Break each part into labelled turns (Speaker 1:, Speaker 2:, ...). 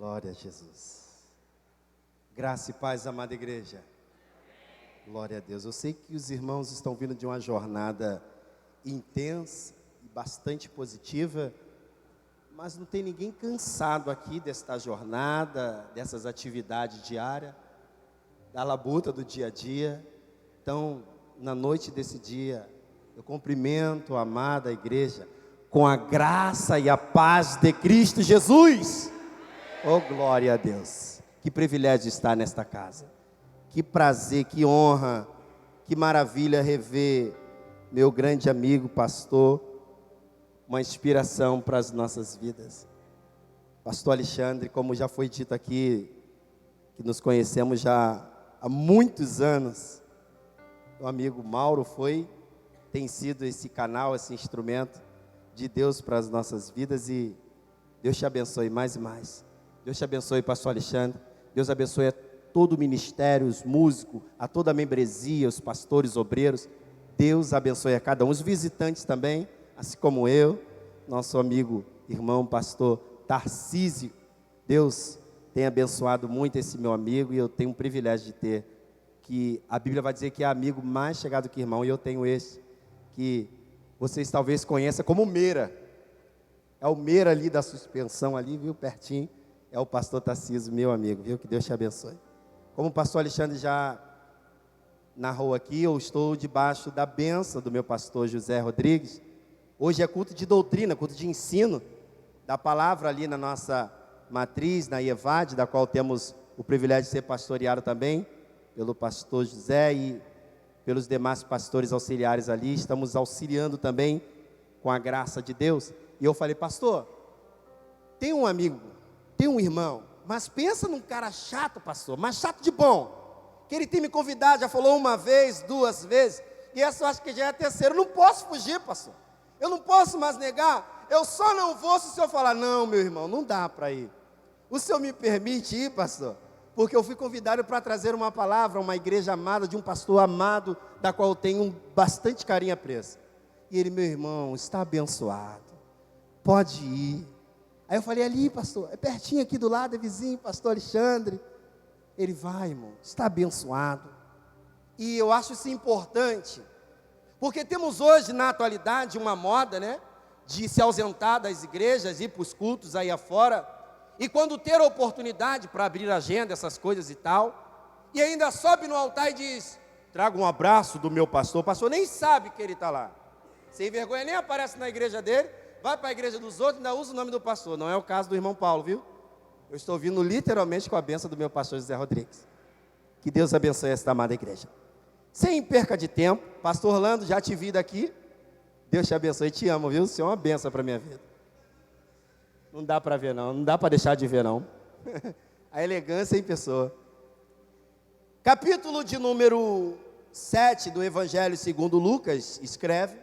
Speaker 1: Glória a Jesus. Graça e paz, amada igreja. Glória a Deus. Eu sei que os irmãos estão vindo de uma jornada intensa e bastante positiva, mas não tem ninguém cansado aqui desta jornada, dessas atividades diárias, da labuta do dia a dia. Então, na noite desse dia, eu cumprimento a amada igreja com a graça e a paz de Cristo Jesus. Oh, glória a Deus. Que privilégio estar nesta casa. Que prazer, que honra, que maravilha rever meu grande amigo, pastor, uma inspiração para as nossas vidas. Pastor Alexandre, como já foi dito aqui, que nos conhecemos já há muitos anos. O amigo Mauro tem sido esse canal, esse instrumento de Deus para as nossas vidas, e Deus te abençoe mais e mais. Deus te abençoe, pastor Alexandre. Deus abençoe a todo o ministério, os músicos, a toda a membresia, os pastores, obreiros. Deus abençoe a cada um, os visitantes também, assim como eu, nosso amigo, irmão, pastor Tarcísio. Deus tem abençoado muito esse meu amigo, e eu tenho um privilégio de ter, que a Bíblia vai dizer que é amigo mais chegado que irmão, e eu tenho esse, que vocês talvez conheçam como Meira. É o Meira ali da suspensão ali, viu, pertinho. É o pastor Tarcísio, meu amigo, viu? Que Deus te abençoe. Como o pastor Alexandre já narrou aqui, eu estou debaixo da bênção do meu pastor José Rodrigues. Hoje é culto de doutrina, culto de ensino da palavra ali na nossa matriz, na IEVAD, da qual temos o privilégio de ser pastoreado também pelo pastor José e pelos demais pastores auxiliares ali. Estamos auxiliando também com a graça de Deus. E eu falei, pastor, tem um amigo, tem um irmão, mas pensa num cara chato, pastor, mas chato de bom, que ele tem me convidado, já falou uma vez, duas vezes, e essa eu acho que já é a terceira. Eu não posso fugir, pastor, eu não posso mais negar, eu só não vou se o senhor falar. Não, meu irmão, não dá para ir. O senhor me permite ir, pastor? Porque eu fui convidado para trazer uma palavra a uma igreja amada, de um pastor amado, da qual eu tenho bastante carinho e apreço. E ele, meu irmão, está abençoado, pode ir. Aí eu falei, ali, pastor, é pertinho aqui do lado, é vizinho, pastor Alexandre. Ele vai, irmão, está abençoado. E eu acho isso importante, porque temos hoje, na atualidade, uma moda, né, de se ausentar das igrejas, ir para os cultos aí afora, e quando ter a oportunidade para abrir agenda, essas coisas e tal, e ainda sobe no altar e diz, traga um abraço do meu pastor. O pastor nem sabe que ele está lá, sem vergonha, nem aparece na igreja dele, vai para a igreja dos outros e ainda usa o nome do pastor. Não é o caso do irmão Paulo, viu? Eu estou vindo literalmente com a bênção do meu pastor José Rodrigues. Que Deus abençoe esta amada igreja. Sem perca de tempo, pastor Orlando, já te vi daqui. Deus te abençoe, te amo, viu? O Senhor é uma bênção para a minha vida. Não dá para ver não, não dá para deixar de ver não. A elegância em pessoa. Capítulo de número 7 do Evangelho segundo Lucas, escreve.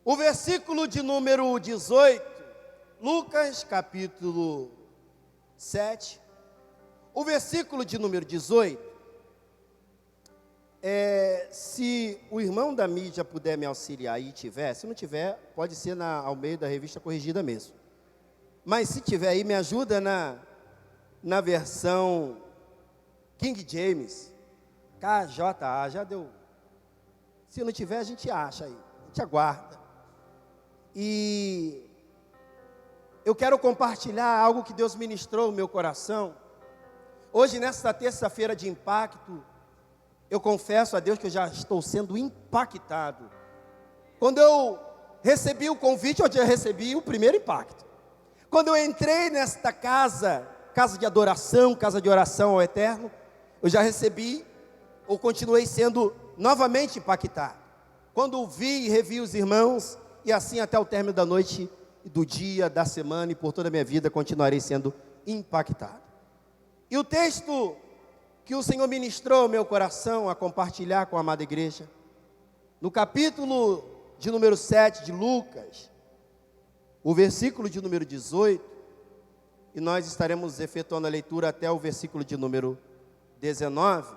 Speaker 1: O versículo de número 18, Lucas capítulo 7, o versículo de número 18, se o irmão da mídia puder me auxiliar e tiver, se não tiver, pode ser ao meio da revista corrigida mesmo. Mas se tiver aí, me ajuda na versão King James, KJA, já deu. Se não tiver, a gente acha aí, a gente aguarda. E eu quero compartilhar algo que Deus ministrou no meu coração. Hoje, nesta terça-feira de impacto, eu confesso a Deus que eu já estou sendo impactado. Quando eu recebi o convite, eu já recebi o primeiro impacto. Quando eu entrei nesta casa de adoração, casa de oração ao Eterno, eu já recebi, ou continuei sendo novamente impactado. Quando vi e revi os irmãos, e assim até o término da noite, do dia, da semana e por toda a minha vida, continuarei sendo impactado. E o texto que o Senhor ministrou ao meu coração a compartilhar com a amada igreja, no capítulo de número 7 de Lucas, o versículo de número 18, e nós estaremos efetuando a leitura até o versículo de número 19,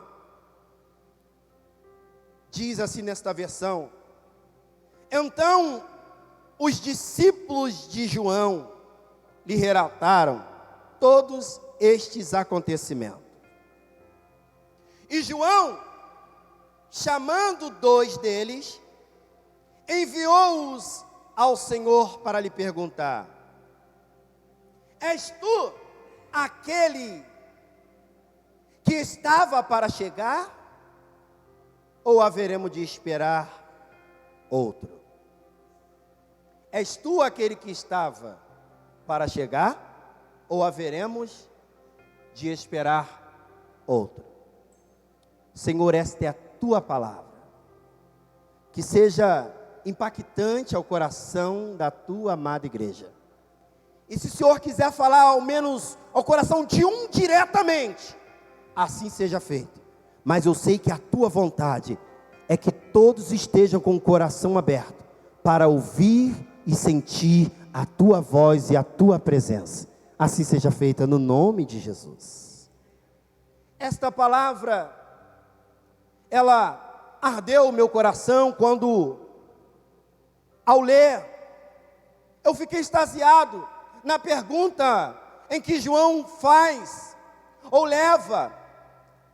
Speaker 1: diz assim nesta versão: então os discípulos de João lhe relataram todos estes acontecimentos. E João, chamando 2 deles, enviou-os ao Senhor para lhe perguntar: és tu aquele que estava para chegar, ou haveremos de esperar outro? És tu aquele que estava para chegar, ou haveremos de esperar outro? Senhor, esta é a tua palavra, que seja impactante ao coração da tua amada igreja. E se o Senhor quiser falar ao menos ao coração de um diretamente, assim seja feito. Mas eu sei que a tua vontade é que todos estejam com o coração aberto para ouvir e sentir a tua voz e a tua presença. Assim seja feita no nome de Jesus. Esta palavra, ela ardeu o meu coração quando, ao ler, eu fiquei extasiado na pergunta em que João faz, ou leva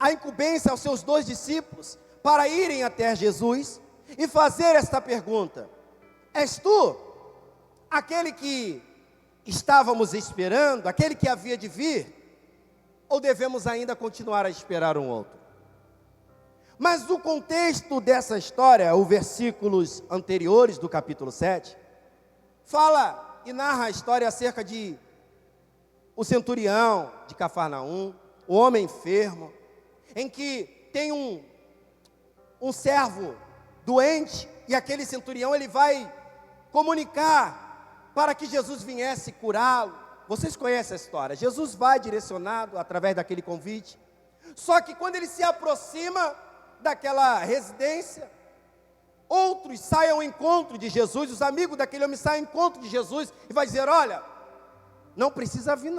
Speaker 1: a incumbência aos seus 2 discípulos para irem até Jesus e fazer esta pergunta: és tu aquele que estávamos esperando, aquele que havia de vir, ou devemos ainda continuar a esperar um outro? Mas o contexto dessa história, os versículos anteriores do capítulo 7, fala e narra a história acerca de o centurião de Cafarnaum, o homem enfermo, em que tem um servo doente, e aquele centurião ele vai comunicar para que Jesus viesse curá-lo. Vocês conhecem a história. Jesus vai direcionado através daquele convite. Só que quando ele se aproxima daquela residência, outros saem ao encontro de Jesus, os amigos daquele homem saem ao encontro de Jesus e vai dizer: olha, não precisa vir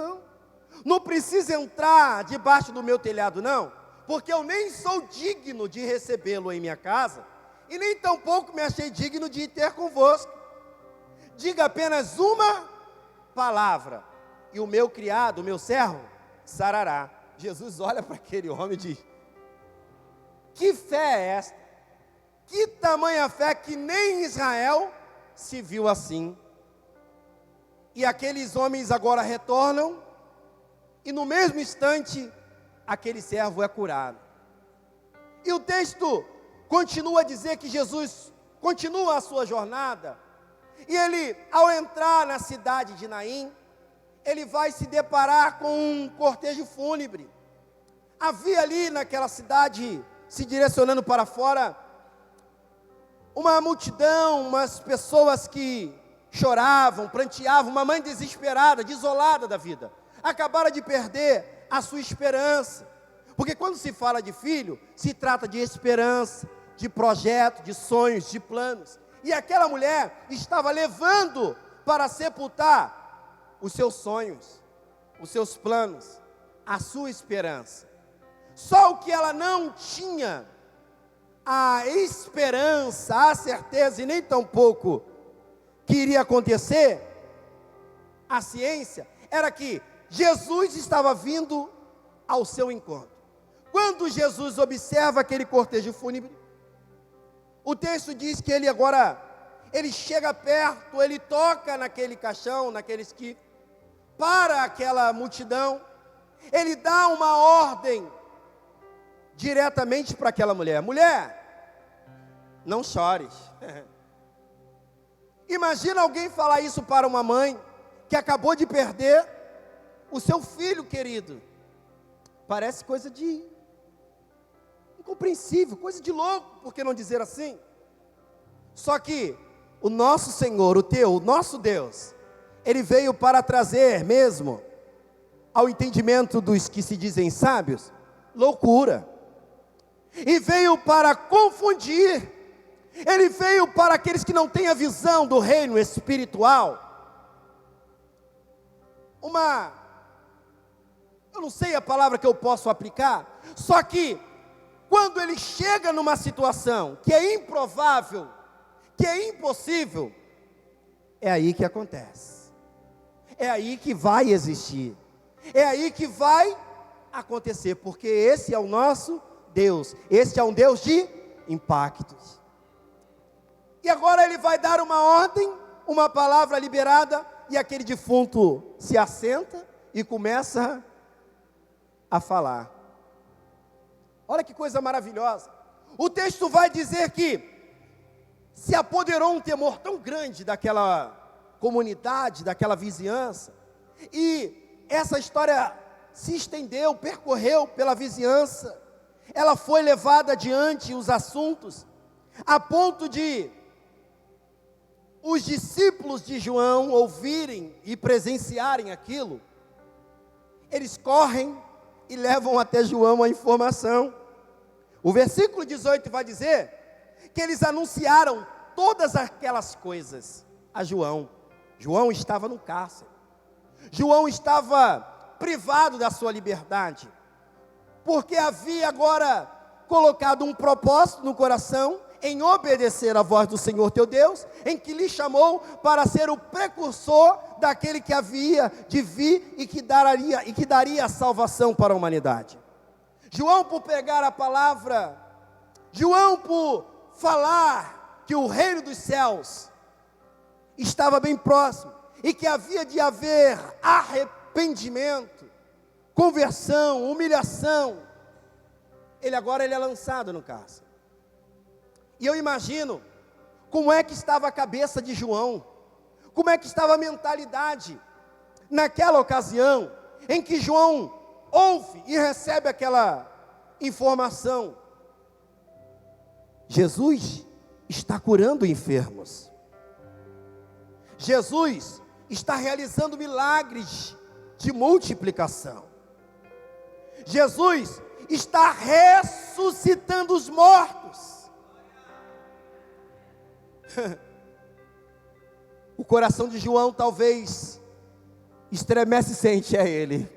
Speaker 1: não precisa entrar debaixo do meu telhado não, porque eu nem sou digno de recebê-lo em minha casa, e nem tampouco me achei digno de ir ter convosco. Diga apenas uma palavra, e o meu criado, o meu servo, sarará. Jesus olha para aquele homem e diz: que fé é esta? Que tamanha fé que nem em Israel se viu assim. E aqueles homens agora retornam, e no mesmo instante, aquele servo é curado. E o texto continua a dizer que Jesus continua a sua jornada, e ele, ao entrar na cidade de Naim, ele vai se deparar com um cortejo fúnebre. Havia ali naquela cidade, se direcionando para fora, uma multidão, umas pessoas que choravam, pranteavam, uma mãe desesperada, desolada da vida, acabaram de perder a sua esperança, porque quando se fala de filho, se trata de esperança, de projeto, de sonhos, de planos, e aquela mulher estava levando para sepultar os seus sonhos, os seus planos, a sua esperança. Só o que ela não tinha, a esperança, a certeza, e nem tampouco que iria acontecer, a ciência, era que Jesus estava vindo ao seu encontro. Quando Jesus observa aquele cortejo fúnebre, o texto diz que ele chega perto, ele toca naquele caixão, naquele esquife, para aquela multidão, ele dá uma ordem diretamente para aquela mulher: mulher, não chores. Imagina alguém falar isso para uma mãe que acabou de perder o seu filho querido. Parece coisa de incompreensível, coisa de louco, por que não dizer assim? Só que o nosso Senhor, o nosso Deus, Ele veio para trazer mesmo ao entendimento dos que se dizem sábios, loucura. E veio para confundir. Ele veio para aqueles que não têm a visão do reino espiritual. Eu não sei a palavra que eu posso aplicar, só que quando ele chega numa situação que é improvável, que é impossível, é aí que acontece. É aí que vai existir. É aí que vai acontecer, porque esse é o nosso Deus. Este é um Deus de impactos. E agora ele vai dar uma ordem, uma palavra liberada, e aquele defunto se assenta e começa a falar. Olha que coisa maravilhosa. O texto vai dizer que se apoderou um temor tão grande daquela comunidade, daquela vizinhança, e essa história se estendeu, percorreu pela vizinhança, ela foi levada adiante os assuntos, a ponto de os discípulos de João ouvirem e presenciarem aquilo. Eles correm e levam até João a informação. O versículo 18 vai dizer que eles anunciaram todas aquelas coisas a João. João estava no cárcere. João estava privado da sua liberdade, porque havia agora colocado um propósito no coração em obedecer à voz do Senhor teu Deus, em que lhe chamou para ser o precursor daquele que havia de vir e que daria a salvação para a humanidade. João, por pregar a palavra, João, por falar que o reino dos céus estava bem próximo e que havia de haver arrependimento, conversão, humilhação, ele é lançado no cárcere. E eu imagino como é que estava a cabeça de João, como é que estava a mentalidade naquela ocasião em que João ouve e recebe aquela informação. Jesus está curando enfermos. Jesus está realizando milagres de multiplicação. Jesus está ressuscitando os mortos. O coração de João talvez estremece e sente a ele.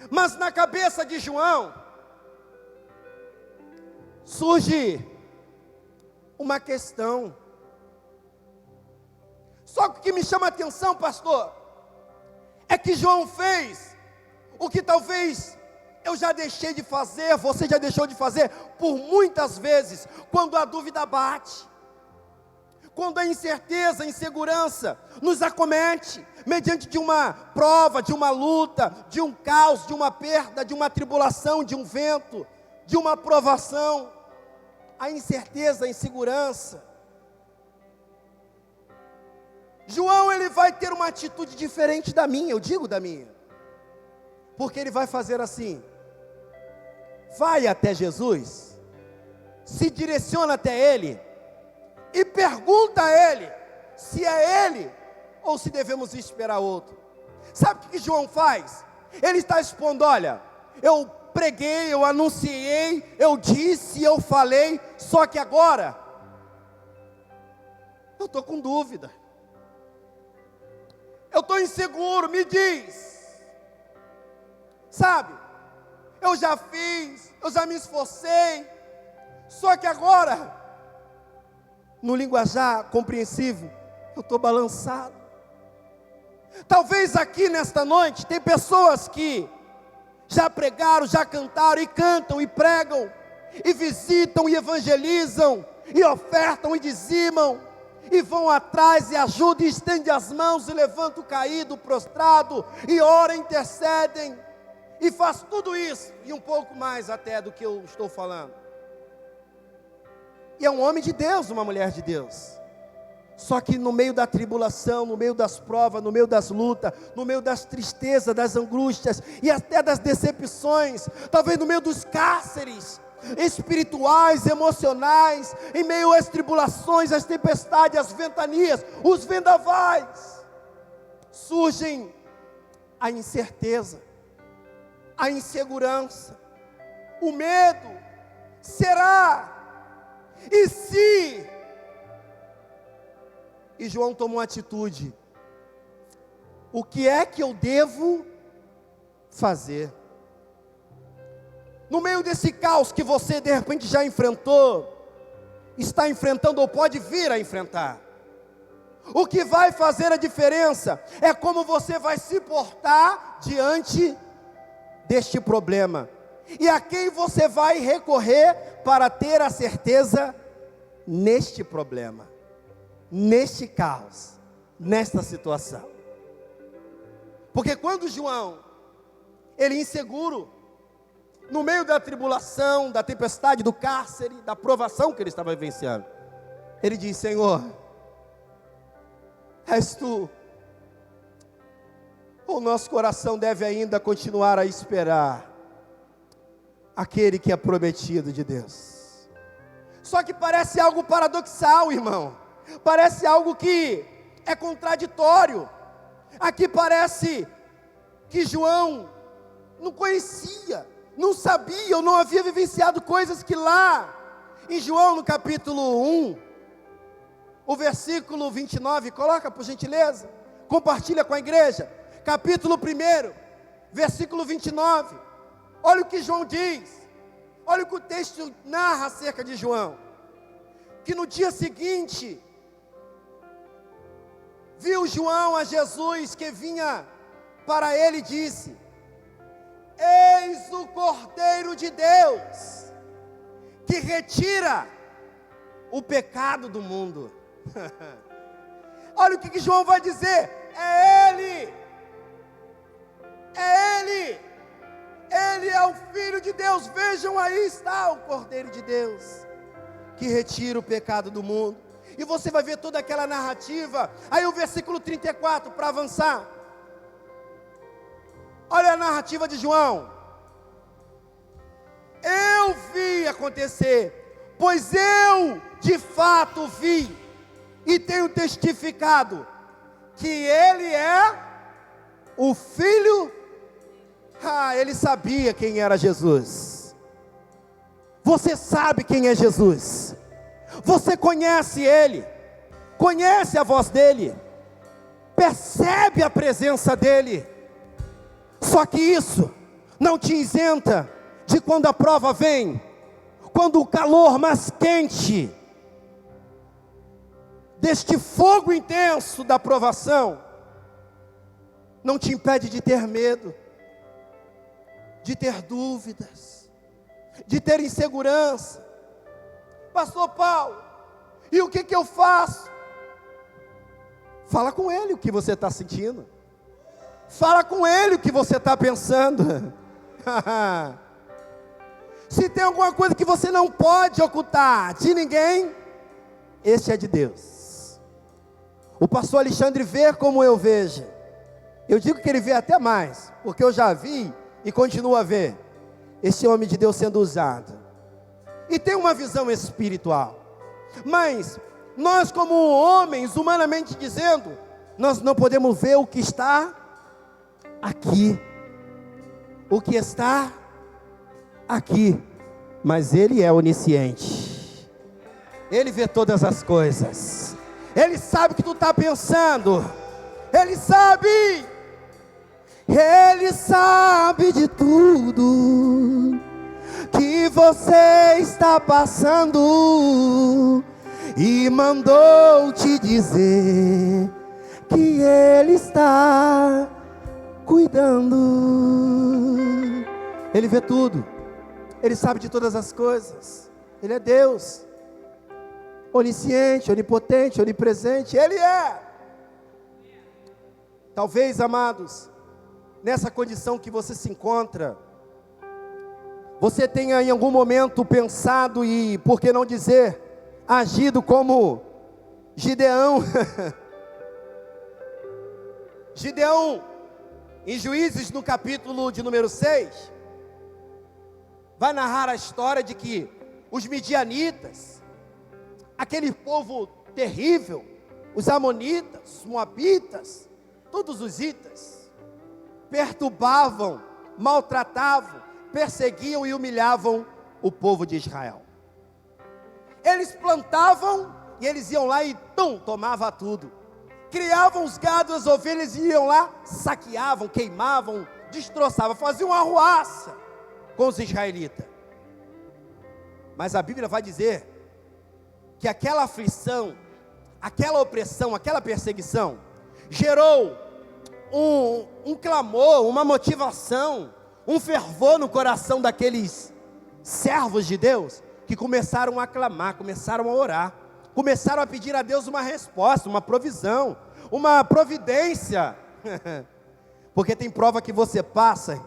Speaker 1: Mas na cabeça de João surge uma questão. Só que o que me chama a atenção, pastor, é que João fez o que talvez eu já deixei de fazer, você já deixou de fazer por muitas vezes, quando a dúvida bate, quando a incerteza, a insegurança nos acomete, mediante de uma prova, de uma luta, de um caos, de uma perda, de uma tribulação, de um vento, de uma provação, a incerteza, a insegurança. João, ele vai ter uma atitude diferente da minha, eu digo da minha, porque ele vai fazer assim: vai até Jesus, se direciona até Ele, e pergunta a Ele, se é Ele, ou se devemos esperar outro. Sabe o que João faz? Ele está expondo: olha, eu preguei, eu anunciei, eu disse, eu falei, só que agora, eu estou com dúvida, eu estou inseguro, me diz. Sabe, eu já fiz, eu já me esforcei, só que agora, no linguajar compreensível, eu estou balançado. Talvez aqui nesta noite, tem pessoas que já pregaram, já cantaram, e cantam, e pregam, e visitam, e evangelizam, e ofertam, e dizimam, e vão atrás, e ajudam, e estendem as mãos, e levantam o caído, prostrado, e oram, intercedem, e faz tudo isso, e um pouco mais até do que eu estou falando. E é um homem de Deus, uma mulher de Deus. Só que no meio da tribulação, no meio das provas, no meio das lutas, no meio das tristezas, das angústias, e até das decepções, talvez no meio dos cárceres espirituais, emocionais, em meio às tribulações, às tempestades, às ventanias, os vendavais, surgem a incerteza, a insegurança, o medo. Será? E se? E João tomou uma atitude: o que é que eu devo fazer? No meio desse caos que você de repente já enfrentou, está enfrentando ou pode vir a enfrentar, O que vai fazer a diferença é como você vai se portar diante deste problema. E a quem você vai recorrer para ter a certeza neste problema, neste caos, nesta situação. Porque quando João, ele inseguro, no meio da tribulação, da tempestade, do cárcere, da provação que ele estava vivenciando, ele diz: Senhor, és tu. O nosso coração deve ainda continuar a esperar aquele que é prometido de Deus. Só que parece algo paradoxal, irmão. Parece algo que é contraditório. Aqui parece que João não conhecia, não sabia, ou não havia vivenciado coisas que lá em João, no capítulo 1, o versículo 29, coloca por gentileza, compartilha com a igreja, capítulo 1, versículo 29, olha o que João diz, olha o que o texto narra acerca de João, que no dia seguinte, viu João a Jesus que vinha para ele e disse: eis o Cordeiro de Deus, que retira o pecado do mundo. Olha o que João vai dizer: é Ele, é Ele, Ele é o Filho de Deus. Vejam, aí está o Cordeiro de Deus, que retira o pecado do mundo. E você vai ver toda aquela narrativa. Aí o versículo 34, para avançar, olha a narrativa de João: eu vi acontecer, pois eu de fato vi e tenho testificado que Ele é o Filho. Ele sabia quem era Jesus. Você sabe quem é Jesus. Você conhece Ele, conhece a voz dEle, percebe a presença dEle. Só que isso não te isenta de quando a prova vem, quando o calor mais quente deste fogo intenso da provação não te impede de ter medo, de ter dúvidas, de ter insegurança. Pastor Paulo, e o que eu faço? Fala com Ele o que você está sentindo. Fala com Ele o que você está pensando. Se tem alguma coisa que você não pode ocultar de ninguém, este é de Deus. O pastor Alexandre vê como eu vejo. Eu digo que ele vê até mais, porque eu já vi e continuo a ver esse homem de Deus sendo usado. E tem uma visão espiritual. Mas nós, como homens, humanamente dizendo, nós não podemos ver o que está aqui, o que está aqui, mas Ele é onisciente, Ele vê todas as coisas, Ele sabe o que tu está pensando, Ele sabe de tudo que você está passando, e mandou te dizer que Ele está cuidando. Ele vê tudo, Ele sabe de todas as coisas. Ele é Deus, onisciente, onipotente, onipresente. Ele é. Talvez, amados, nessa condição que você se encontra, você tenha em algum momento pensado e, por que não dizer, agido como Gideão. Gideão, em Juízes, no capítulo de número 6, vai narrar a história de que os midianitas, aquele povo terrível, os amonitas, os moabitas, todos os itas, perturbavam, maltratavam, perseguiam e humilhavam o povo de Israel. Eles plantavam e eles iam lá e tomava tudo. Criavam os gados, as ovelhas, e iam lá, saqueavam, queimavam, destroçavam, faziam uma arruaça com os israelitas. Mas a Bíblia vai dizer que aquela aflição, aquela opressão, aquela perseguição, gerou um clamor, uma motivação, um fervor no coração daqueles servos de Deus, que começaram a clamar, começaram a orar, começaram a pedir a Deus uma resposta, uma provisão, uma providência, porque tem prova que você passa,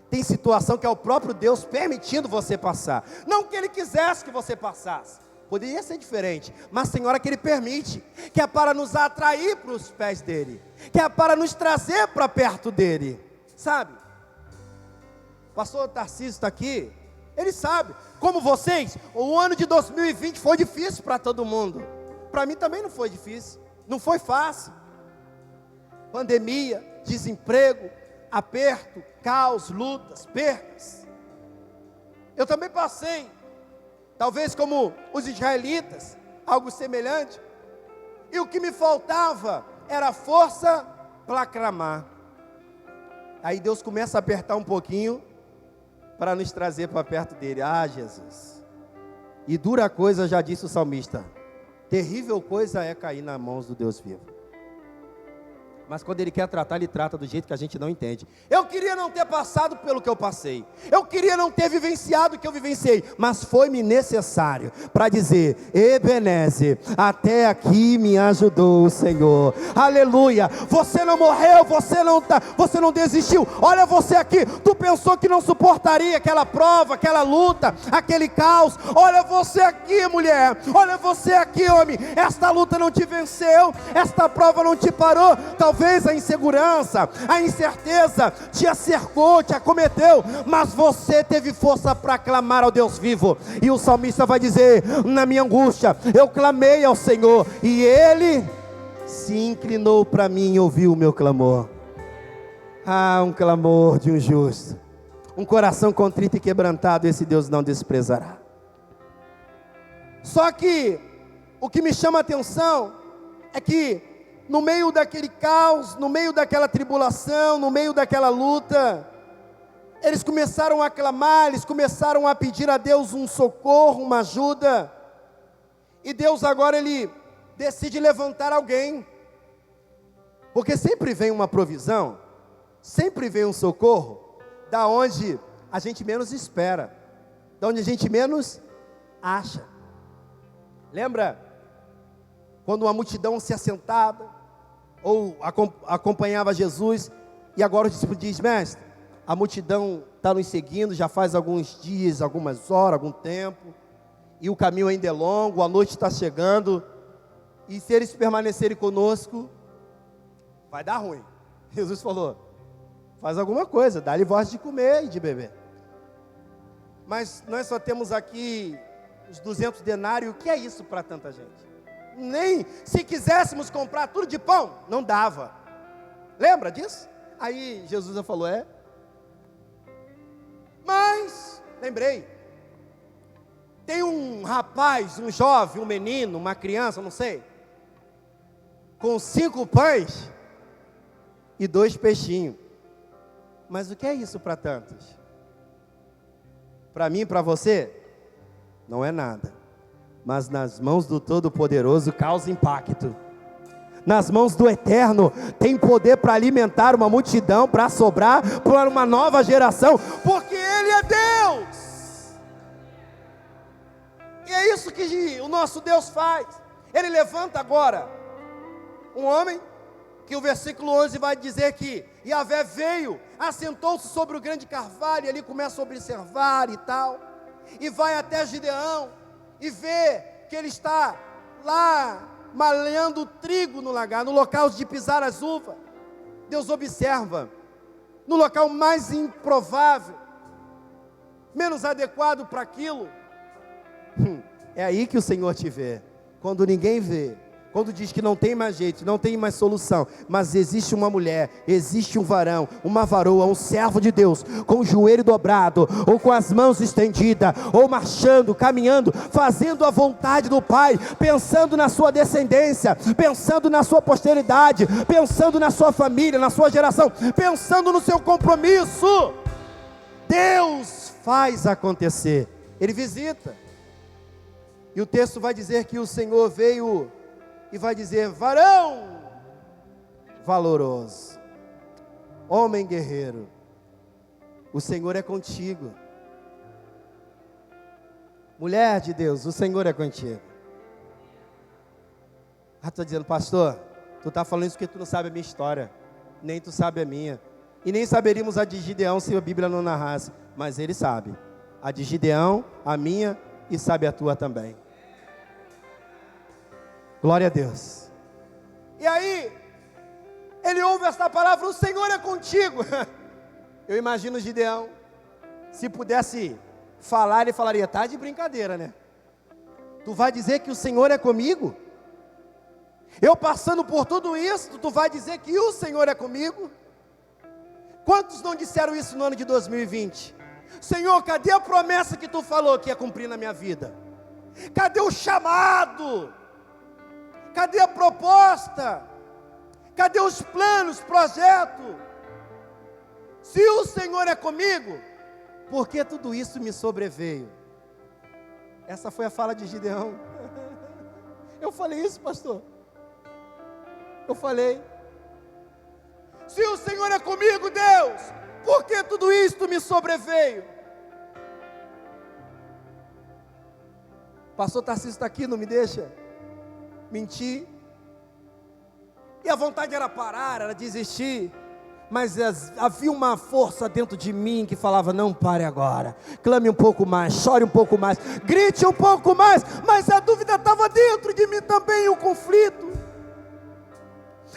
Speaker 1: tem situação que é o próprio Deus permitindo você passar, não que Ele quisesse que você passasse, poderia ser diferente, mas tem hora que Ele permite, que é para nos atrair para os pés dEle, que é para nos trazer para perto dEle, sabe? O pastor Tarcísio está aqui, ele sabe, como vocês, o ano de 2020 foi difícil para todo mundo, para mim também não foi difícil, não foi fácil, pandemia, desemprego, aperto, caos, lutas, perdas, eu também passei, talvez como os israelitas, algo semelhante, e o que me faltava era força para clamar. Aí Deus começa a apertar um pouquinho, para nos trazer para perto dele. Ah, Jesus, e dura coisa, já disse o salmista, terrível coisa é cair nas mãos do Deus vivo. Mas quando Ele quer tratar, Ele trata do jeito que a gente não entende. Eu queria não ter passado pelo que eu passei, eu queria não ter vivenciado o que eu vivenciei, mas foi-me necessário para dizer: Ebenezer, até aqui me ajudou o Senhor, aleluia. Você não morreu, você não desistiu. Olha você aqui, tu pensou que não suportaria aquela prova, aquela luta, aquele caos. Olha você aqui, mulher, olha você aqui, homem, esta luta não te venceu, esta prova não te parou. Talvez a insegurança, a incerteza te acercou, te acometeu, mas você teve força para clamar ao Deus vivo. E o salmista vai dizer: na minha angústia eu clamei ao Senhor, e Ele se inclinou para mim e ouviu o meu clamor. Ah, um clamor de um justo, um coração contrito e quebrantado, esse Deus não desprezará. Só que o que me chama a atenção é que no meio daquele caos, no meio daquela tribulação, no meio daquela luta, eles começaram a clamar, eles começaram a pedir a Deus um socorro, uma ajuda, e Deus agora Ele decide levantar alguém, porque sempre vem uma provisão, sempre vem um socorro, da onde a gente menos espera, da onde a gente menos acha. Lembra quando uma multidão se assentava, ou acompanhava Jesus, e agora o discípulo diz: mestre, a multidão está nos seguindo, já faz alguns dias, algumas horas, algum tempo, e o caminho ainda é longo, a noite está chegando, e se eles permanecerem conosco, vai dar ruim. Jesus falou: faz alguma coisa, dá-lhe voz de comer e de beber. Mas nós só temos aqui os 200 denários, o que é isso para tanta gente? Nem se quiséssemos comprar tudo de pão, não dava. Lembra disso? Aí Jesus falou: mas, lembrei, tem um rapaz, um jovem, um menino, uma criança, não sei, com 5 pães e 2 peixinhos. Mas o que é isso para tantos? Para mim e para você, não é nada. Mas nas mãos do Todo-Poderoso causa impacto. Nas mãos do Eterno tem poder para alimentar uma multidão, para sobrar para uma nova geração, porque Ele é Deus. E é isso que o nosso Deus faz. Ele levanta agora um homem, que o versículo 11 vai dizer que Yahvé veio, assentou-se sobre o grande carvalho, e ali começa a observar e tal, e vai até Gideão, e vê que ele está lá malhando trigo no lagar, no local de pisar as uvas. Deus observa, no local mais improvável, menos adequado para aquilo. É aí que o Senhor te vê, quando ninguém vê, quando diz que não tem mais jeito, não tem mais solução, mas existe uma mulher, existe um varão, uma varoa, um servo de Deus, com o joelho dobrado, ou com as mãos estendidas, ou marchando, caminhando, fazendo a vontade do Pai, pensando na sua descendência, pensando na sua posteridade, pensando na sua família, na sua geração, pensando no seu compromisso. Deus faz acontecer, Ele visita, e o texto vai dizer que o Senhor veio e vai dizer: varão valoroso, homem guerreiro, o Senhor é contigo. Mulher de Deus, o Senhor é contigo. Estou dizendo: pastor, tu está falando isso porque tu não sabe a minha história, nem tu sabe a minha, e nem saberíamos a de Gideão se a Bíblia não narrasse, mas ele sabe, a de Gideão, a minha, e sabe a tua também. Glória a Deus. E aí, ele ouve essa palavra: o Senhor é contigo. Eu imagino Gideão, se pudesse falar, ele falaria: tá de brincadeira, né? Tu vai dizer que o Senhor é comigo? Eu passando por tudo isso, tu vai dizer que o Senhor é comigo? Quantos não disseram isso no ano de 2020? Senhor, cadê a promessa que tu falou que ia cumprir na minha vida? Cadê o chamado? Cadê a proposta? Cadê os planos, projeto? Se o Senhor é comigo, por que tudo isso me sobreveio? Essa foi a fala de Gideão. Eu falei isso, pastor. Eu falei: se o Senhor é comigo, Deus, por que tudo isto me sobreveio? Pastor Tarcísio está aqui, não me deixa mentir. E a vontade era parar, era desistir, mas havia uma força dentro de mim que falava: não pare agora, clame um pouco mais, chore um pouco mais, grite um pouco mais. Mas a dúvida estava dentro de mim também, o conflito.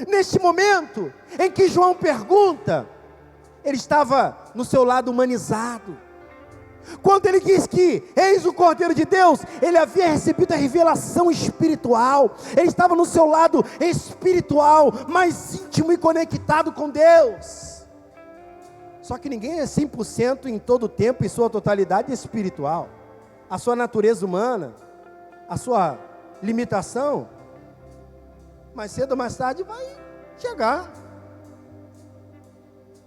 Speaker 1: Neste momento em que João pergunta, ele estava no seu lado humanizado. Quando ele diz que eis o Cordeiro de Deus, ele havia recebido a revelação espiritual. Ele estava no seu lado espiritual, mais íntimo e conectado com Deus. Só que ninguém é 100% em todo o tempo, em sua totalidade espiritual. A sua natureza humana, a sua limitação, mais cedo ou mais tarde vai chegar.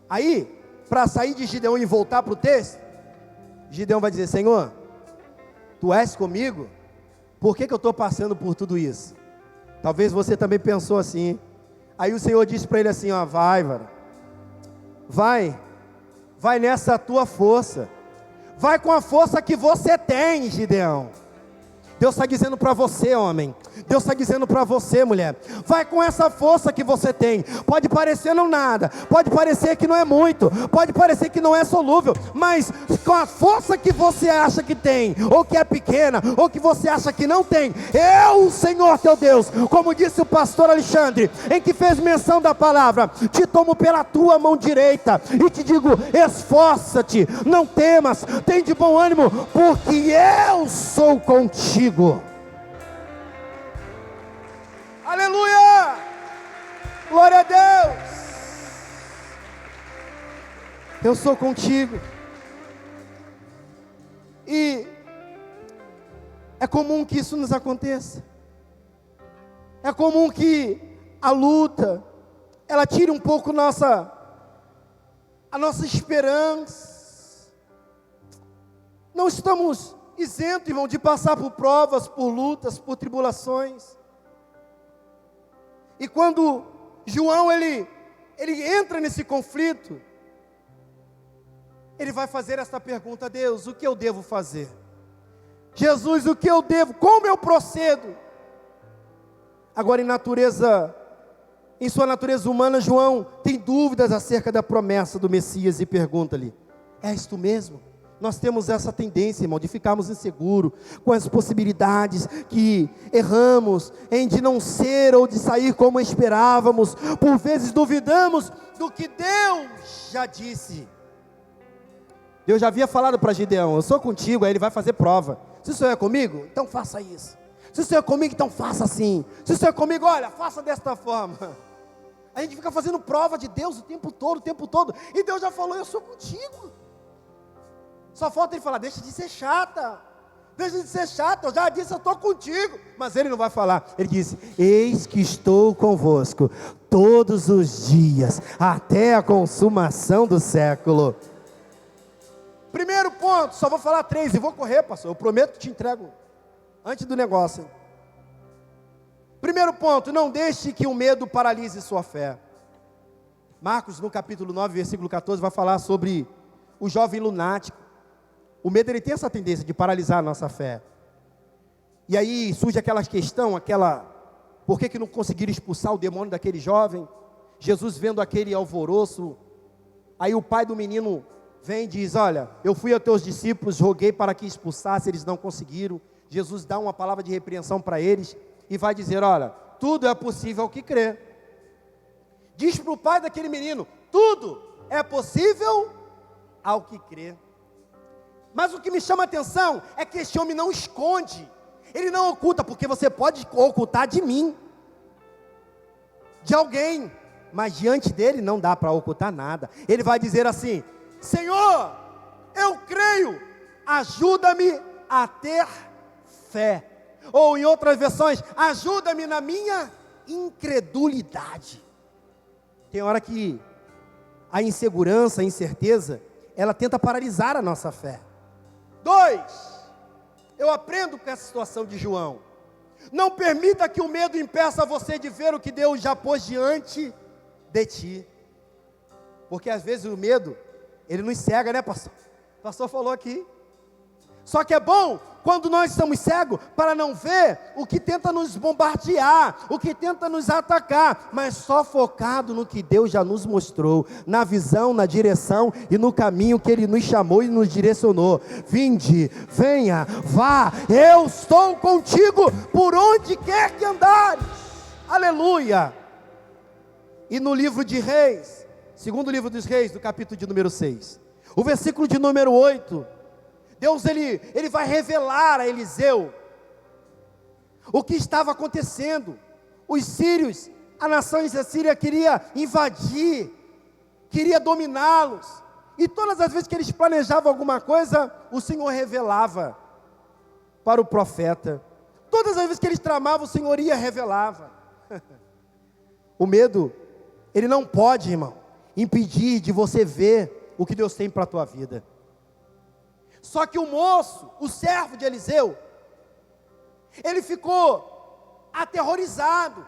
Speaker 1: Aí, para sair de Gideão e voltar para o texto, Gideão vai dizer: Senhor, tu és comigo? Por que eu estou passando por tudo isso? Talvez você também pensou assim. Aí o Senhor disse para ele assim: ó, vai nessa tua força, vai com a força que você tem, Gideão. Deus está dizendo para você, homem, Deus está dizendo para você, mulher, vai com essa força que você tem. Pode parecer não nada, pode parecer que não é muito, pode parecer que não é solúvel, mas com a força que você acha que tem, ou que é pequena, ou que você acha que não tem, eu, Senhor teu Deus, como disse o pastor Alexandre, em que fez menção da palavra, te tomo pela tua mão direita, e te digo: esforça-te, não temas, tem de bom ânimo, porque eu sou contigo. Aleluia, glória a Deus. Eu sou contigo. E é comum que isso nos aconteça. É comum que a luta, ela tire um pouco a nossa esperança. Não estamos isento, irmão, de passar por provas, por lutas, por tribulações. E quando João ele entra nesse conflito, ele vai fazer essa pergunta: Deus, o que eu devo fazer? Jesus, o que eu devo? Como eu procedo? Agora, em sua natureza humana, João tem dúvidas acerca da promessa do Messias e pergunta-lhe: és tu mesmo? Nós temos essa tendência, irmão, de ficarmos inseguros com as possibilidades que erramos em de não ser ou de sair como esperávamos. Por vezes duvidamos do que Deus já disse. Deus já havia falado para Gideão: eu sou contigo. Aí ele vai fazer prova. Se o Senhor é comigo, então faça isso. Se o Senhor é comigo, então faça assim. Se o Senhor é comigo, olha, faça desta forma. A gente fica fazendo prova de Deus o tempo todo. E Deus já falou: eu sou contigo. Só falta ele falar: deixa de ser chata, eu já disse, eu estou contigo. Mas ele não vai falar, ele disse: eis que estou convosco todos os dias, até a consumação do século. Primeiro ponto, só vou falar 3 e vou correr, pastor, eu prometo que te entrego antes do negócio. Primeiro ponto, não deixe que o medo paralise sua fé. Marcos, no capítulo 9, versículo 14, vai falar sobre o jovem lunático. O medo, ele tem essa tendência de paralisar a nossa fé. E aí surge aquela questão, por que não conseguiram expulsar o demônio daquele jovem? Jesus vendo aquele alvoroço, aí o pai do menino vem e diz, olha, eu fui aos teus discípulos, roguei para que expulsasse, eles não conseguiram. Jesus dá uma palavra de repreensão para eles, e vai dizer, olha, tudo é possível ao que crê. Diz para o pai daquele menino, tudo é possível ao que crê. Mas o que me chama a atenção é que este homem não esconde, ele não oculta, porque você pode ocultar de mim, de alguém, mas diante dele não dá para ocultar nada. Ele vai dizer assim, Senhor, eu creio, ajuda-me a ter fé. Ou em outras versões, ajuda-me na minha incredulidade. Tem hora que a insegurança, a incerteza, ela tenta paralisar a nossa fé. 2, eu aprendo com essa situação de João. Não permita que o medo impeça você de ver o que Deus já pôs diante de ti. Porque às vezes o medo, ele nos cega, né, pastor? O pastor falou aqui. Só que é bom quando nós estamos cegos para não ver o que tenta nos bombardear, o que tenta nos atacar, mas só focado no que Deus já nos mostrou, na visão, na direção e no caminho que Ele nos chamou e nos direcionou. Vinde, venha, vá, eu estou contigo por onde quer que andares. Aleluia! E no livro de Reis, segundo livro dos Reis, do capítulo de número 6, o versículo de número 8, Deus ele vai revelar a Eliseu o que estava acontecendo. Os sírios, a nação da Síria queria invadir, queria dominá-los, e todas as vezes que eles planejavam alguma coisa, o Senhor revelava para o profeta. Todas as vezes que eles tramavam, o Senhor ia revelava. O medo, ele não pode, irmão, impedir de você ver o que Deus tem para a tua vida. Só que o moço, o servo de Eliseu, ele ficou aterrorizado,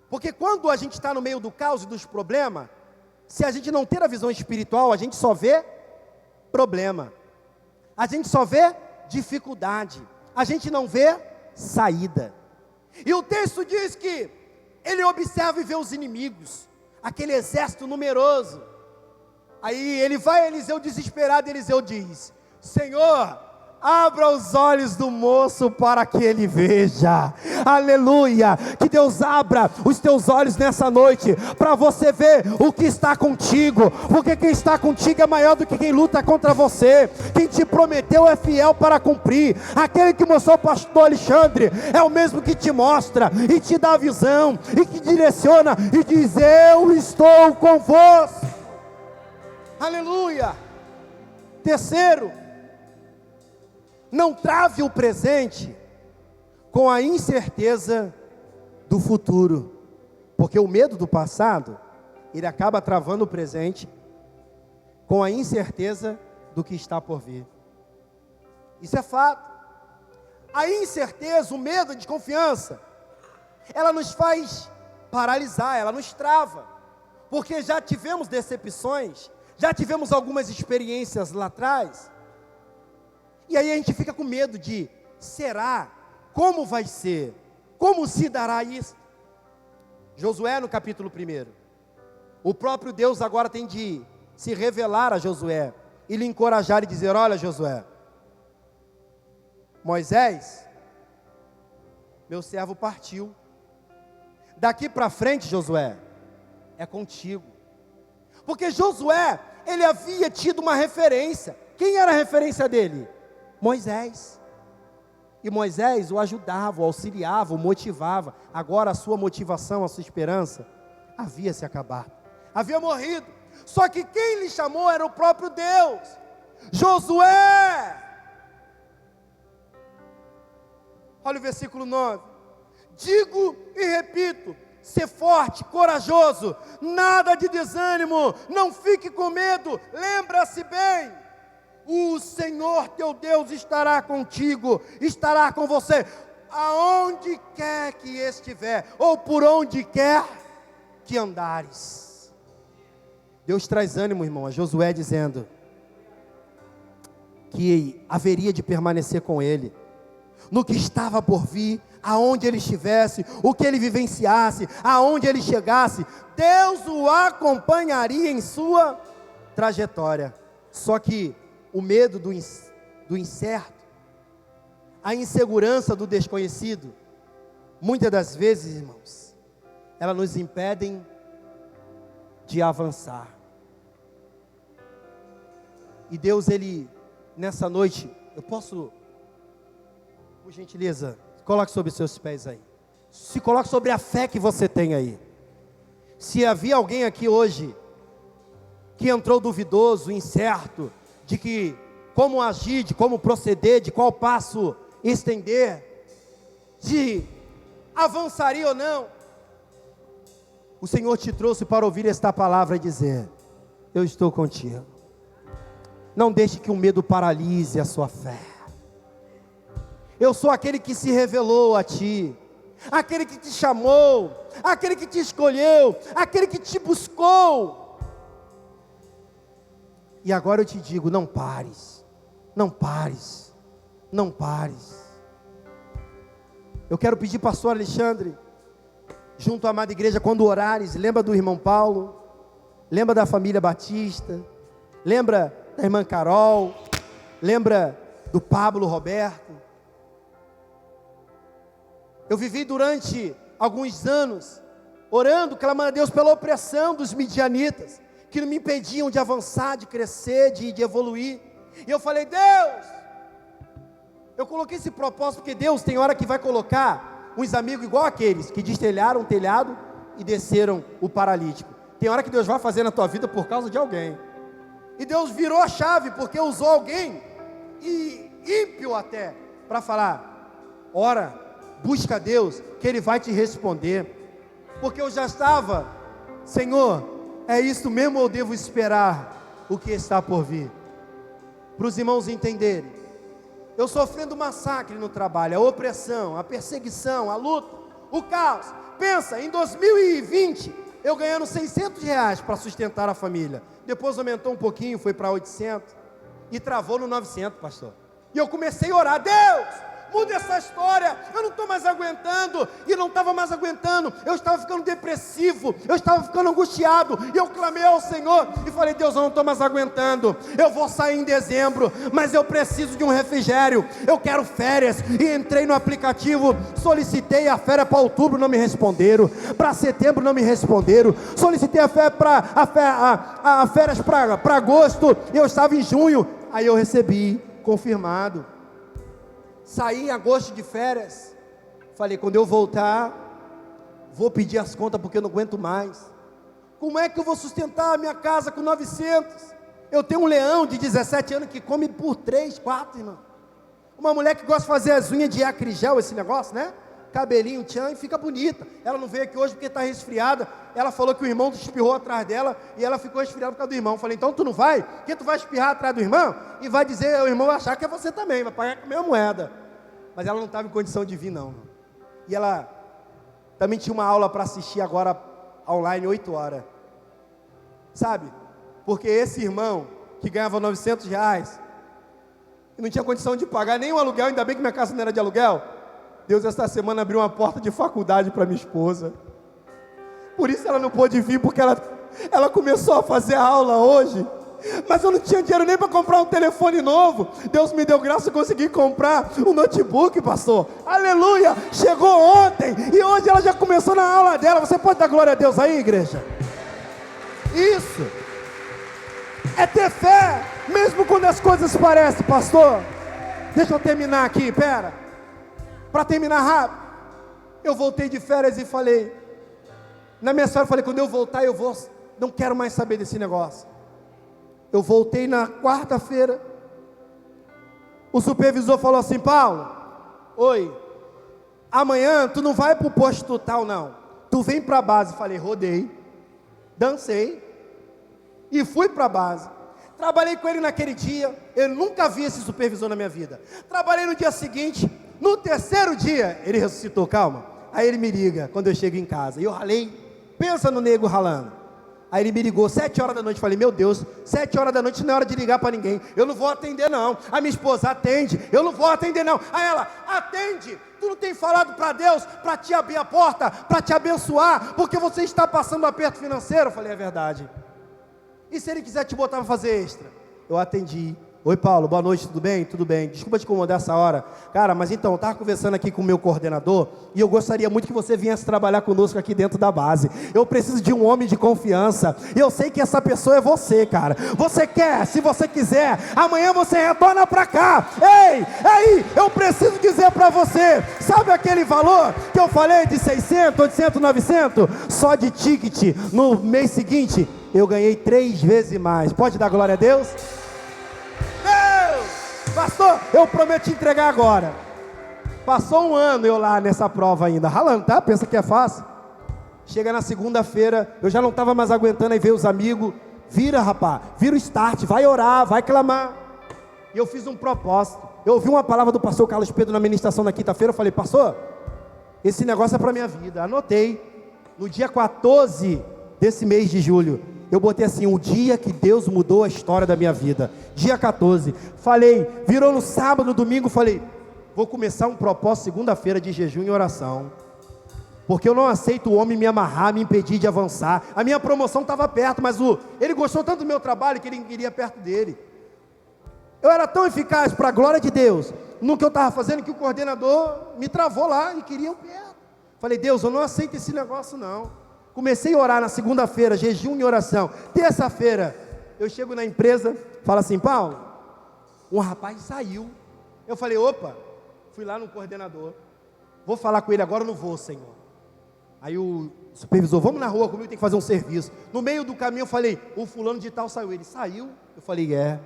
Speaker 1: porque quando a gente está no meio do caos e dos problemas, se a gente não ter a visão espiritual, a gente só vê problema, a gente só vê dificuldade, a gente não vê saída. E o texto diz que ele observa e vê os inimigos, aquele exército numeroso. Aí ele vai a Eliseu desesperado, e Eliseu diz, Senhor, abra os olhos do moço para que ele veja. Aleluia, que Deus abra os teus olhos nessa noite, para você ver o que está contigo, porque quem está contigo é maior do que quem luta contra você. Quem te prometeu é fiel para cumprir. Aquele que mostrou o pastor Alexandre, é o mesmo que te mostra, e te dá a visão, e que direciona, e diz, eu estou convosco. Aleluia. Terceiro, não trave o presente com a incerteza do futuro, porque o medo do passado, ele acaba travando o presente com a incerteza do que está por vir. Isso é fato. A incerteza, o medo, a desconfiança, ela nos faz paralisar, ela nos trava, porque já tivemos decepções, já tivemos algumas experiências lá atrás, e aí a gente fica com medo de, será? Como vai ser? Como se dará isso? Josué no capítulo 1, o próprio Deus agora tem de se revelar a Josué, e lhe encorajar e dizer, olha Josué, Moisés, meu servo partiu, daqui para frente Josué, é contigo. Porque Josué, ele havia tido uma referência. Quem era a referência dele? Moisés. E Moisés o ajudava, o auxiliava, o motivava. Agora a sua motivação, a sua esperança havia se acabado, havia morrido. Só que quem lhe chamou era o próprio Deus. Josué, olha o versículo 9, digo e repito, ser forte, corajoso, nada de desânimo, não fique com medo, lembra-se bem, o Senhor teu Deus estará contigo, estará com você, aonde quer que estiver, ou por onde quer que andares. Deus traz ânimo, irmão, a Josué dizendo que haveria de permanecer com ele, no que estava por vir, aonde ele estivesse, o que ele vivenciasse, aonde ele chegasse, Deus o acompanharia em sua trajetória. Só que o medo do incerto, a insegurança do desconhecido, muitas das vezes, irmãos, elas nos impedem de avançar. E Deus, Ele, nessa noite, eu posso, por gentileza, coloque sobre seus pés aí. Se coloque sobre a fé que você tem aí. Se havia alguém aqui hoje que entrou duvidoso, incerto, de que como agir, de como proceder, de qual passo estender, de avançaria ou não, o Senhor te trouxe para ouvir esta palavra e dizer: eu estou contigo. Não deixe que o medo paralise a sua fé. Eu sou aquele que se revelou a ti, aquele que te chamou, aquele que te escolheu, aquele que te buscou. E agora eu te digo: não pares, não pares, não pares. Eu quero pedir, pastor Alexandre, junto à amada igreja, quando orares, lembra do irmão Paulo, lembra da família Batista, lembra da irmã Carol, lembra do Pablo Roberto. Eu vivi durante alguns anos orando, clamando a Deus pela opressão dos midianitas, que não me impediam de avançar, de crescer, de evoluir. E eu falei: Deus, eu coloquei esse propósito porque Deus tem hora que vai colocar uns amigos igual aqueles que destelharam o telhado e desceram o paralítico. Tem hora que Deus vai fazer na tua vida por causa de alguém. E Deus virou a chave porque usou alguém, e ímpio até, para falar: ora, busca a Deus, que Ele vai te responder. Porque eu já estava: Senhor, é isso mesmo ou devo esperar o que está por vir? Para os irmãos entenderem, eu sofrendo massacre no trabalho, a opressão, a perseguição, a luta, o caos. Pensa, em 2020, eu ganhando R$600 para sustentar a família. Depois aumentou um pouquinho, foi para 800, e travou no 900, pastor. E eu comecei a orar: Deus, muda essa história, eu não estou mais aguentando. E não estava mais aguentando, eu estava ficando depressivo, eu estava ficando angustiado, e eu clamei ao Senhor, e falei: Deus, eu não estou mais aguentando, eu vou sair em dezembro, mas eu preciso de um refrigério, eu quero férias. E entrei no aplicativo, solicitei a férias para outubro, não me responderam, para setembro não me responderam, solicitei a férias para agosto, eu estava em junho, aí eu recebi, confirmado. Saí em agosto de férias, falei: quando eu voltar, vou pedir as contas porque eu não aguento mais. Como é que eu vou sustentar a minha casa com 900? Eu tenho um leão de 17 anos que come por 3, 4, irmão. Uma mulher que gosta de fazer as unhas de acrigel, esse negócio, né? Cabelinho, tchan, e fica bonita. Ela não veio aqui hoje porque está resfriada. Ela falou que o irmão espirrou atrás dela e ela ficou resfriada por causa do irmão. Falei: então tu não vai? Porque tu vai espirrar atrás do irmão e vai dizer, o irmão vai achar que é você também, vai pagar com a mesma moeda. Mas ela não estava em condição de vir, não. E ela também tinha uma aula para assistir agora online, 8 horas. Sabe? Porque esse irmão que ganhava R$900 e não tinha condição de pagar nem o aluguel, ainda bem que minha casa não era de aluguel. Deus esta semana abriu uma porta de faculdade para minha esposa. Por isso ela não pôde vir, porque ela começou a fazer a aula hoje. Mas eu não tinha dinheiro nem para comprar um telefone novo. Deus me deu graça e consegui comprar um notebook, pastor. Aleluia! Chegou ontem e hoje ela já começou na aula dela. Você pode dar glória a Deus aí, igreja? Isso é ter fé, mesmo quando as coisas parecem, pastor. Deixa eu terminar aqui, pera. Para terminar rápido, eu voltei de férias e falei, na minha história, eu falei: quando eu voltar, não quero mais saber desse negócio. Eu voltei na quarta-feira, o supervisor falou assim: Paulo, oi, amanhã tu não vai para o posto tal não, tu vem para a base. Falei: rodei, dancei e fui para a base. Trabalhei com ele naquele dia, eu nunca vi esse supervisor na minha vida. Trabalhei no dia seguinte, No terceiro dia, ele ressuscitou, calma. Aí ele me liga, quando eu chego em casa. E eu ralei, pensa no nego ralando. Aí ele me ligou 7 horas da noite, falei, meu Deus, 7 horas da noite não é hora de ligar para ninguém, eu não vou atender não. A minha esposa, atende, eu não vou atender não. Aí ela, atende, tu não tem falado para Deus, para te abrir a porta, para te abençoar, porque você está passando um aperto financeiro? Eu falei, é verdade. E se ele quiser te botar para fazer extra? Eu atendi. Oi Paulo, boa noite, tudo bem? Tudo bem, desculpa te incomodar essa hora. Cara, mas então, eu estava conversando aqui com o meu coordenador e eu gostaria muito que você viesse trabalhar conosco aqui dentro da base. Eu preciso de um homem de confiança e eu sei que essa pessoa é você, cara. Você quer, se você quiser, amanhã você retorna para cá. Ei, aí, eu preciso dizer para você, sabe aquele valor que eu falei de 600, 800, 900? Só de ticket, no mês seguinte, eu ganhei 3 vezes mais. Pode dar glória a Deus? Pastor, eu prometo te entregar agora. Passou um ano eu lá nessa prova ainda, ralando, tá? Pensa que é fácil? Chega na segunda-feira, eu já não estava mais aguentando, aí veio os amigos, vira rapaz, vira o start, vai orar, vai clamar. E eu fiz um propósito, eu ouvi uma palavra do pastor Carlos Pedro na ministração na quinta-feira, eu falei, pastor, esse negócio é para minha vida. Anotei, no dia 14 desse mês de julho, eu botei assim, o dia que Deus mudou a história da minha vida. Dia 14. Falei, virou no sábado, no domingo, falei, vou começar um propósito segunda-feira de jejum e oração. Porque eu não aceito o homem me amarrar, me impedir de avançar. A minha promoção estava perto, mas ele gostou tanto do meu trabalho que ele queria perto dele. Eu era tão eficaz para a glória de Deus, no que eu estava fazendo, que o coordenador me travou lá e queria eu perto. Falei, Deus, eu não aceito esse negócio não. Comecei a orar na segunda-feira, jejum e oração. Terça-feira, eu chego na empresa, falo assim, Paulo, um rapaz saiu. Eu falei, opa, fui lá no coordenador, vou falar com ele agora, eu não vou, Senhor. Aí o supervisor, vamos na rua comigo, tem que fazer um serviço. No meio do caminho eu falei, o fulano de tal saiu. Ele saiu? Eu falei, é.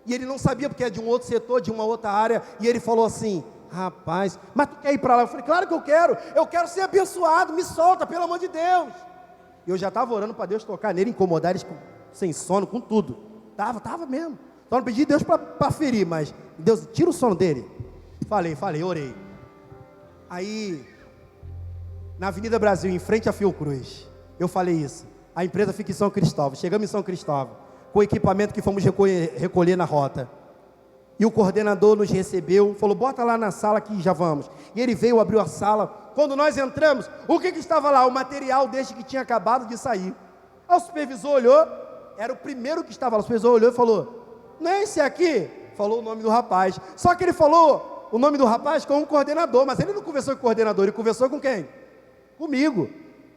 Speaker 1: E ele não sabia porque é de um outro setor, de uma outra área. E ele falou assim, rapaz, mas tu quer ir para lá? Eu falei, claro que eu quero ser abençoado, me solta, pelo amor de Deus. E eu já estava orando para Deus tocar nele, incomodar eles sem sono, com tudo. Tava mesmo. Só não pedi Deus para ferir, mas Deus, tira o sono dele. Falei, orei. Aí, na Avenida Brasil, em frente à Fiocruz, eu falei isso. A empresa fica em São Cristóvão. Chegamos em São Cristóvão, com o equipamento que fomos recolher na rota. E o coordenador nos recebeu, falou, bota lá na sala que já vamos. E ele veio, abriu a sala. Quando nós entramos, o que estava lá? O material deste que tinha acabado de sair. Aí o supervisor olhou, era o primeiro que estava lá. O supervisor olhou e falou, não é esse aqui? Falou o nome do rapaz. Só que ele falou o nome do rapaz com o coordenador, mas ele não conversou com o coordenador, ele conversou com quem? Comigo.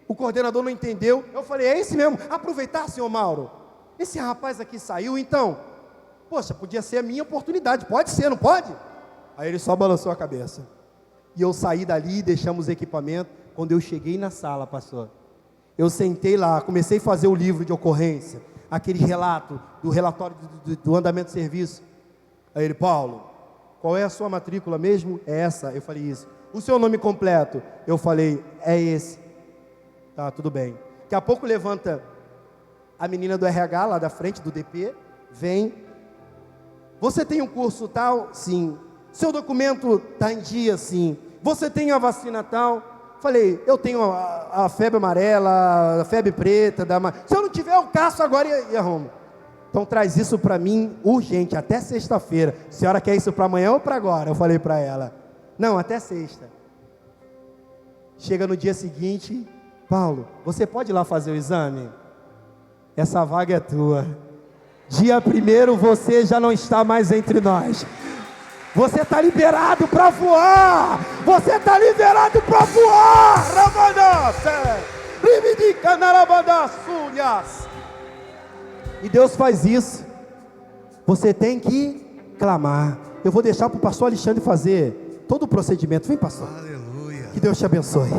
Speaker 1: O coordenador não entendeu. Eu falei, é esse mesmo. Aproveitar, senhor Mauro. Esse rapaz aqui saiu, então... Poxa, podia ser a minha oportunidade, pode ser, não pode? Aí ele só balançou a cabeça. E eu saí dali, deixamos o equipamento. Quando eu cheguei na sala, pastor, eu sentei lá, comecei a fazer o livro de ocorrência, aquele relato, do relatório do andamento do serviço. Aí ele, Paulo, qual é a sua matrícula mesmo? É essa. Eu falei isso. O seu nome completo? Eu falei, é esse. Tá, tudo bem. Daqui a pouco levanta a menina do RH lá da frente, do DP, vem... Você tem um curso tal? Sim. Seu documento está em dia? Sim. Você tem a vacina tal? Falei, eu tenho a febre amarela, a febre preta. Se eu não tiver, eu caço agora e arrumo. Então traz isso para mim urgente, até sexta-feira. A senhora quer isso para amanhã ou para agora? Eu falei para ela. Não, até sexta. Chega no dia seguinte, Paulo, você pode ir lá fazer o exame? Essa vaga é tua. Dia 1º você já não está mais entre nós. Você está liberado para voar. Você está liberado para voar. E Deus faz isso. Você tem que clamar. Eu vou deixar para o pastor Alexandre fazer todo o procedimento. Vem, pastor.
Speaker 2: Aleluia.
Speaker 1: Que Deus te abençoe.